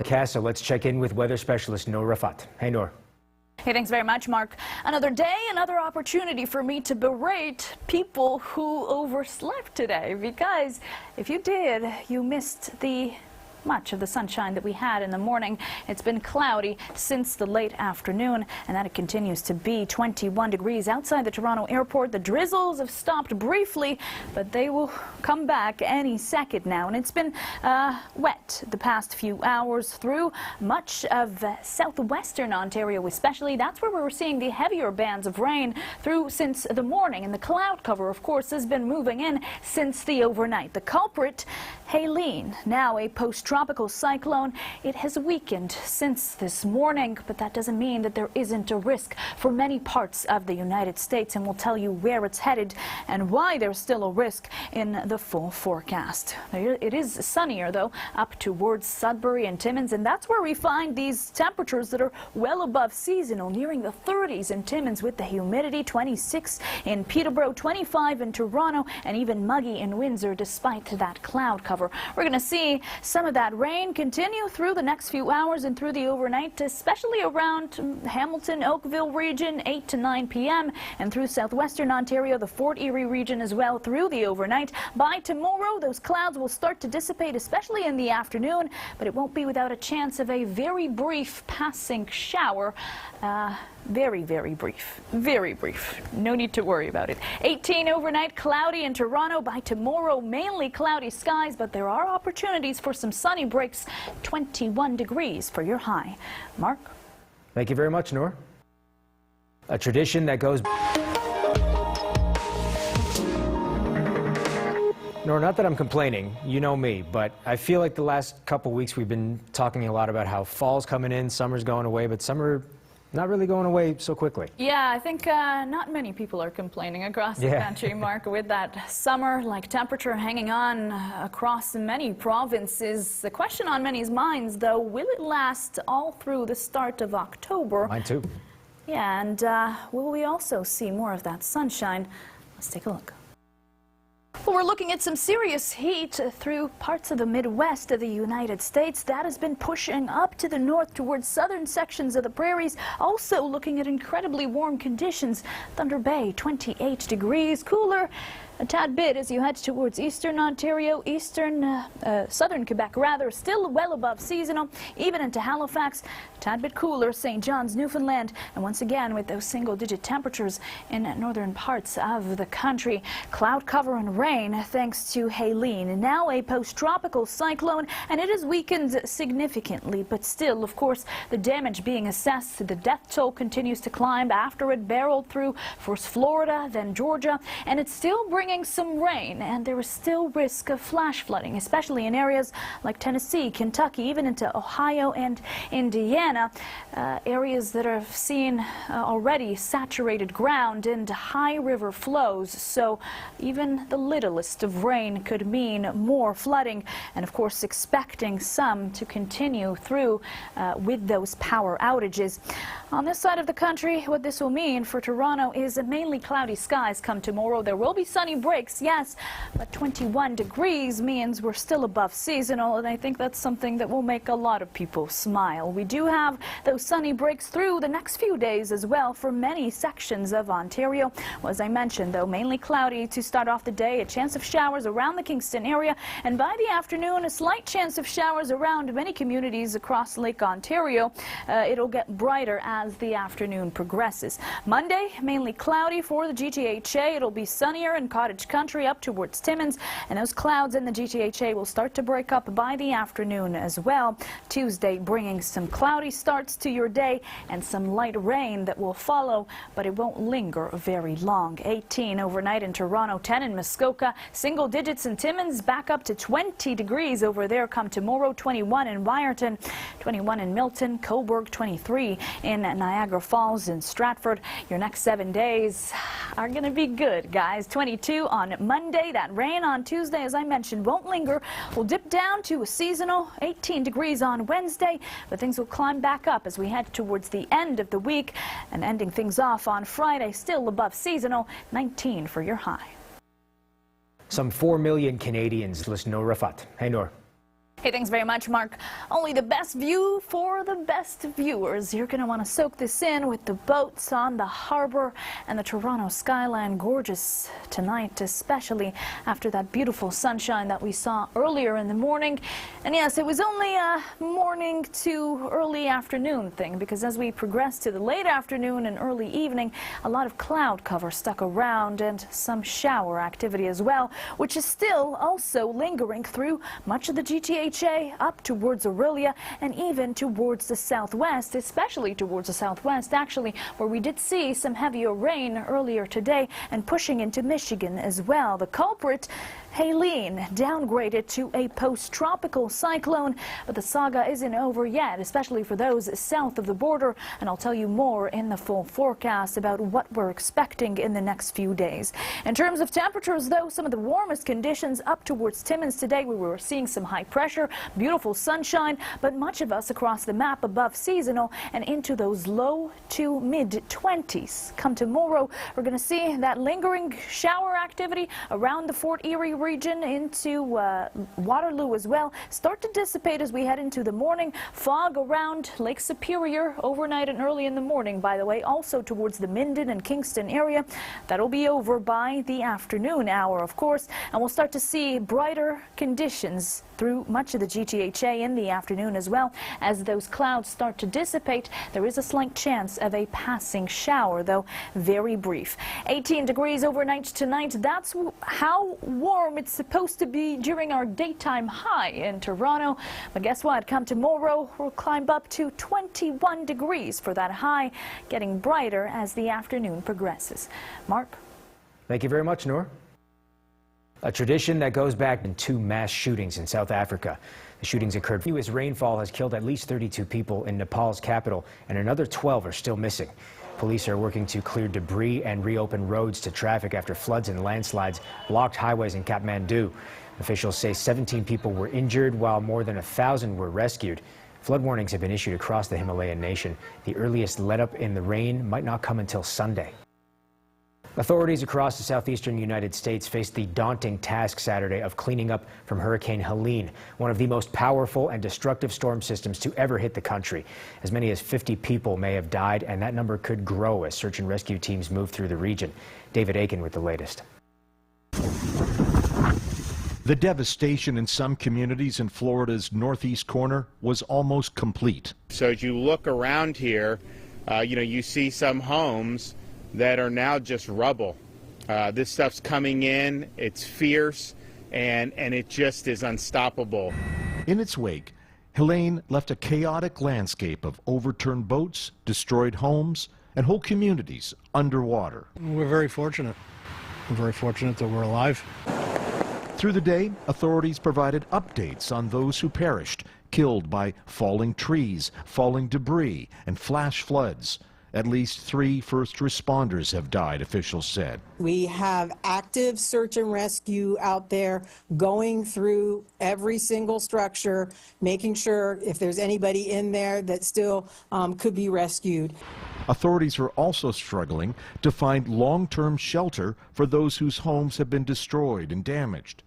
Okay, so let's check in with weather specialist Noor Rafat. Hey, Noor. Hey, thanks very much, Mark. Another day, another opportunity for me to berate people who overslept today, because if you did, you missed much of the sunshine that we had in the morning. It's been cloudy since the late afternoon, and that it continues to be 21 degrees outside the Toronto airport. The drizzles have stopped briefly, but they will come back any second now. And it's been wet the past few hours through much of southwestern Ontario especially. That's where we're seeing the heavier bands of rain through since the morning. And the cloud cover, of course, has been moving in since the overnight. The culprit, Helene, now a post-tropical cyclone. It has weakened since this morning, but that doesn't mean that there isn't a risk for many parts of the United States, and we'll tell you where it's headed and why there's still a risk in the full forecast. It is sunnier, though, up towards Sudbury and Timmins, and that's where we find these temperatures that are well above seasonal, nearing the 30s in Timmins with the humidity, 26 in Peterborough, 25 in Toronto, and even muggy in Windsor despite that cloud cover. We're going to see some of that rain continue through the next few hours and through the overnight, especially around Hamilton, Oakville region, 8 to 9 p.m. and through southwestern Ontario, the Fort Erie region as well through the overnight. By tomorrow, those clouds will start to dissipate, especially in the afternoon, but it won't be without a chance of a very brief passing shower. Very, very brief. Very brief. No need to worry about it. 18 overnight, cloudy in Toronto. By tomorrow, mainly cloudy skies, but there are opportunities for some sunny breaks. 21 degrees for your high. Mark? Thank you very much, Noor. A tradition that goes... Noor, not that I'm complaining, you know me, but I feel like the last couple weeks we've been talking a lot about how fall's coming in, summer's going away, but summer not really going away so quickly. Yeah, I think not many people are complaining across the country, Mark, with that summer-like temperature hanging on across many provinces. The question on many's minds, though, will it last all through the start of October? Mine too. Yeah, and will we also see more of that sunshine? Let's take a look. Well, we're looking at some serious heat through parts of the Midwest of the United States. That has been pushing up to the north towards southern sections of the prairies. Also looking at incredibly warm conditions. Thunder Bay, 28 degrees. Cooler a tad bit as you head towards eastern Ontario, southern Quebec rather, still well above seasonal, even into Halifax, a tad bit cooler, St. John's, Newfoundland, and once again with those single-digit temperatures in northern parts of the country. Cloud cover and rain thanks to Helene, now a post-tropical cyclone, and it has weakened significantly, but still, of course, the damage being assessed. The death toll continues to climb after it barreled through first Florida, then Georgia, and it's still bringing some rain, and there is still risk of flash flooding, especially in areas like Tennessee, Kentucky, even into Ohio and Indiana, areas that have seen already saturated ground and high river flows. So even the littlest of rain could mean more flooding, and of course expecting some to continue through with those power outages. On this side of the country, what this will mean for Toronto is mainly cloudy skies come tomorrow. There will be sunny breaks, yes, but 21 degrees means we're still above seasonal, and I think that's something that will make a lot of people smile. We do have those sunny breaks through the next few days as well for many sections of Ontario. Well, as I mentioned, though, mainly cloudy to start off the day, a chance of showers around the Kingston area, and by the afternoon, a slight chance of showers around many communities across Lake Ontario. It'll get brighter as the afternoon progresses. Monday, mainly cloudy for the GTHA. It'll be sunnier in Cottage Country up towards Timmins, and those clouds in the GTHA will start to break up by the afternoon as well. Tuesday bringing some cloudy starts to your day and some light rain that will follow, but it won't linger very long. 18 overnight in Toronto, 10 in Muskoka, single digits in Timmins, back up to 20 degrees over there come tomorrow, 21 in Wyerton, 21 in Milton, Cobourg, 23 in Niagara Falls and Stratford. Your next 7 days are going to be good, guys. 22 on Monday. That rain on Tuesday, as I mentioned, won't linger. We'll dip down to a seasonal 18 degrees on Wednesday, but things will climb back up as we head towards the end of the week, and ending things off on Friday, still above seasonal, 19 for your high. Some 4 million Canadians listen to Noor Rafat. Hey, Noor. Hey, thanks very much, Mark. Only the best view for the best viewers. You're going to want to soak this in with the boats on the harbor and the Toronto skyline. Gorgeous tonight, especially after that beautiful sunshine that we saw earlier in the morning. And yes, it was only a morning to early afternoon thing, because as we progressed to the late afternoon and early evening, a lot of cloud cover stuck around and some shower activity as well, which is still also lingering through much of the GTA up towards Aurelia and even towards the southwest, especially towards the southwest, actually, where we did see some heavier rain earlier today and pushing into Michigan as well. The culprit, Helene, downgraded to a post-tropical cyclone, but the saga isn't over yet, especially for those south of the border, and I'll tell you more in the full forecast about what we're expecting in the next few days. In terms of temperatures, though, some of the warmest conditions up towards Timmins today. We were seeing some high pressure, beautiful sunshine, but much of us across the map above seasonal and into those low to mid-20s. Come tomorrow, we're going to see that lingering shower activity around the Fort Erie region into Waterloo as well start to dissipate as we head into the morning. Fog around Lake Superior overnight and early in the morning, by the way, also towards the Minden and Kingston area. That'll be over by the afternoon hour, of course, and we'll start to see brighter conditions through much of the GTHA in the afternoon as well. As those clouds start to dissipate, there is a slight chance of a passing shower, though very brief. 18 degrees overnight tonight. That's how warm it's supposed to be during our daytime high in Toronto. But guess what? Come tomorrow, we'll climb up to 21 degrees for that high, getting brighter as the afternoon progresses. Mark? Thank you very much, Noor. A tradition that goes back to 2 mass shootings in South Africa. The shootings occurred. U.S. rainfall has killed at least 32 people in Nepal's capital, and another 12 are still missing. Police are working to clear debris and reopen roads to traffic after floods and landslides blocked highways in Kathmandu. Officials say 17 people were injured, while more than 1,000 were rescued. Flood warnings have been issued across the Himalayan nation. The earliest let-up in the rain might not come until Sunday. Authorities across the southeastern United States faced the daunting task Saturday of cleaning up from Hurricane Helene, one of the most powerful and destructive storm systems to ever hit the country. As many as 50 people may have died, and that number could grow as search and rescue teams move through the region. David Aiken with the latest. The devastation in some communities in Florida's northeast corner was almost complete. So as you look around here, you see some homes that are now just rubble. This stuff's coming in, it's fierce, and it just is unstoppable. In its wake, Helene left a chaotic landscape of overturned boats, destroyed homes, and whole communities underwater. We're very fortunate. We're very fortunate that we're alive. Through the day, authorities provided updates on those who perished, killed by falling trees, falling debris, and flash floods. At least 3 first responders have died, officials said. We have active search and rescue out there going through every single structure, making sure if there's anybody in there that still could be rescued. Authorities are also struggling to find long-term shelter for those whose homes have been destroyed and damaged.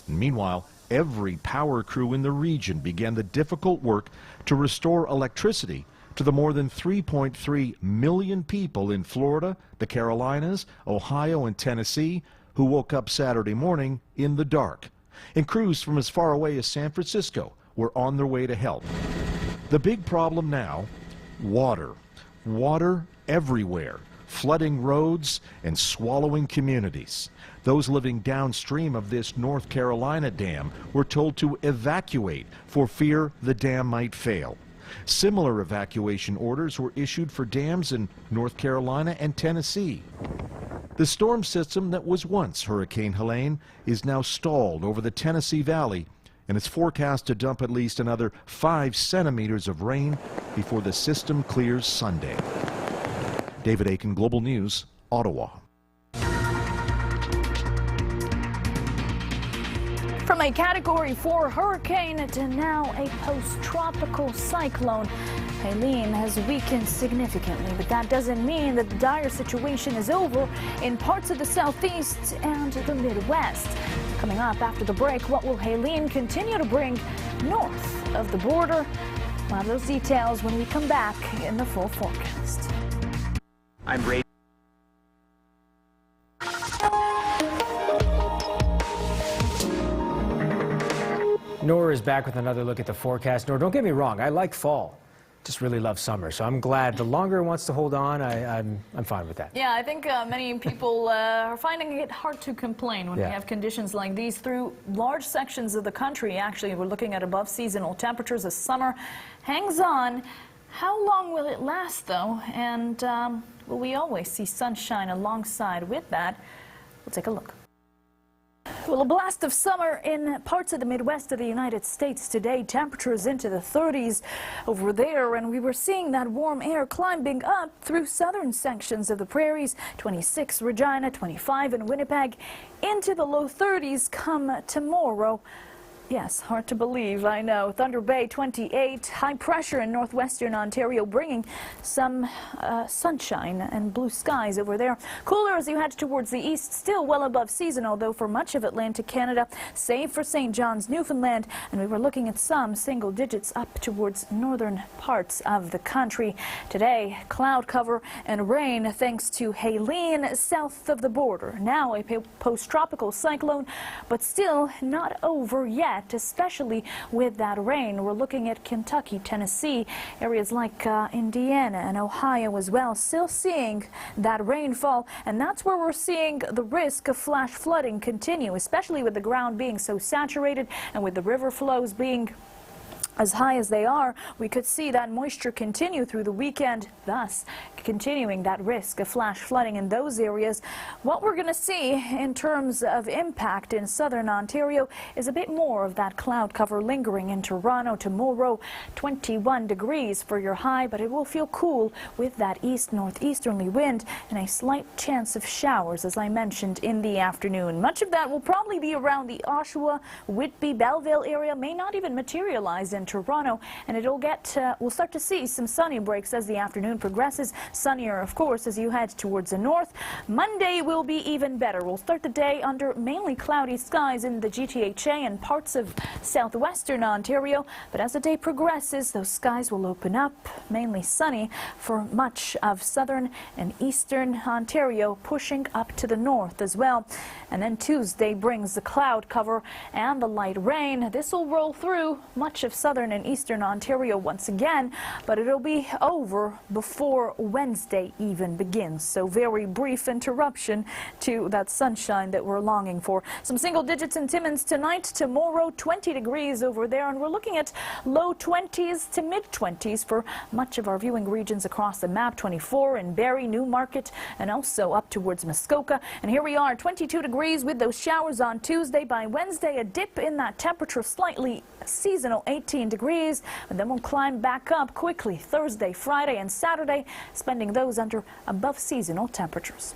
Meanwhile, every power crew in the region began the difficult work to restore electricity to the more than 3.3 million people in Florida, the Carolinas, Ohio, and Tennessee who woke up Saturday morning in the dark. And crews from as far away as San Francisco were on their way to help. The big problem now, water. Water everywhere, flooding roads and swallowing communities. Those living downstream of this North Carolina dam were told to evacuate for fear the dam might fail. Similar evacuation orders were issued for dams in North Carolina and Tennessee. The storm system that was once Hurricane Helene is now stalled over the Tennessee Valley, and it's forecast to dump at least another 5 centimeters of rain before the system clears Sunday. David Aiken, Global News, Ottawa. From a Category 4 hurricane to now a post-tropical cyclone, Helene has weakened significantly, but that doesn't mean that the dire situation is over in parts of the southeast and the Midwest. Coming up after the break, what will Helene continue to bring north of the border. We'll have those details when we come back in the full forecast. I'm Brady. Nora is back with another look at the forecast. Nora, don't get me wrong, I like fall. Just really love summer, so I'm glad the longer it wants to hold on, I'm fine with that. Yeah, I think many people are finding it hard to complain when we have conditions like these through large sections of the country. Actually, we're looking at above seasonal temperatures as summer hangs on. How long will it last, though? And will we always see sunshine alongside with that? We'll take a look. Well, a blast of summer in parts of the Midwest of the United States today. Temperatures into the 30s over there, and we were seeing that warm air climbing up through southern sections of the prairies. 26 Regina, 25 in Winnipeg, into the low 30s come tomorrow. Yes, hard to believe, I know. Thunder Bay, 28. High pressure in northwestern Ontario, bringing some sunshine and blue skies over there. Cooler as you head towards the east, still well above seasonal, though, for much of Atlantic Canada, save for St. John's, Newfoundland. And we were looking at some single digits up towards northern parts of the country. Today, cloud cover and rain thanks to Helene south of the border. Now a post-tropical cyclone, but still not over yet. Especially with that rain. We're looking at Kentucky, Tennessee, areas like Indiana and Ohio as well, still seeing that rainfall, and that's where we're seeing the risk of flash flooding continue, especially with the ground being so saturated and with the river flows being as high as they are. We could see that moisture continue through the weekend, thus continuing that risk of flash flooding in those areas. What we're going to see in terms of impact in southern Ontario is a bit more of that cloud cover lingering in Toronto tomorrow. 21 degrees for your high, but it will feel cool with that east-northeasterly wind and a slight chance of showers, as I mentioned, in the afternoon. Much of that will probably be around the Oshawa, Whitby, Belleville area, may not even materialize in Toronto, and we'll start to see some sunny breaks as the afternoon progresses. Sunnier, of course, as you head towards the north. Monday will be even better. We'll start the day under mainly cloudy skies in the GTHA and parts of southwestern Ontario, but as the day progresses, those skies will open up, mainly sunny for much of southern and eastern Ontario, pushing up to the north as well. And then Tuesday brings the cloud cover and the light rain. This will roll through much of southern and eastern Ontario once again, but it'll be over before Wednesday even begins. So very brief interruption to that sunshine that we're longing for. Some single digits in Timmins tonight. Tomorrow, 20 degrees over there, and we're looking at low 20s to mid 20s for much of our viewing regions across the map. 24 in Barrie, Newmarket, and also up towards Muskoka. And here we are, 22 degrees with those showers on Tuesday. By Wednesday, a dip in that temperature, slightly seasonal, 18 degrees, and then we'll climb back up quickly Thursday, Friday, and Saturday, spending those under above seasonal temperatures.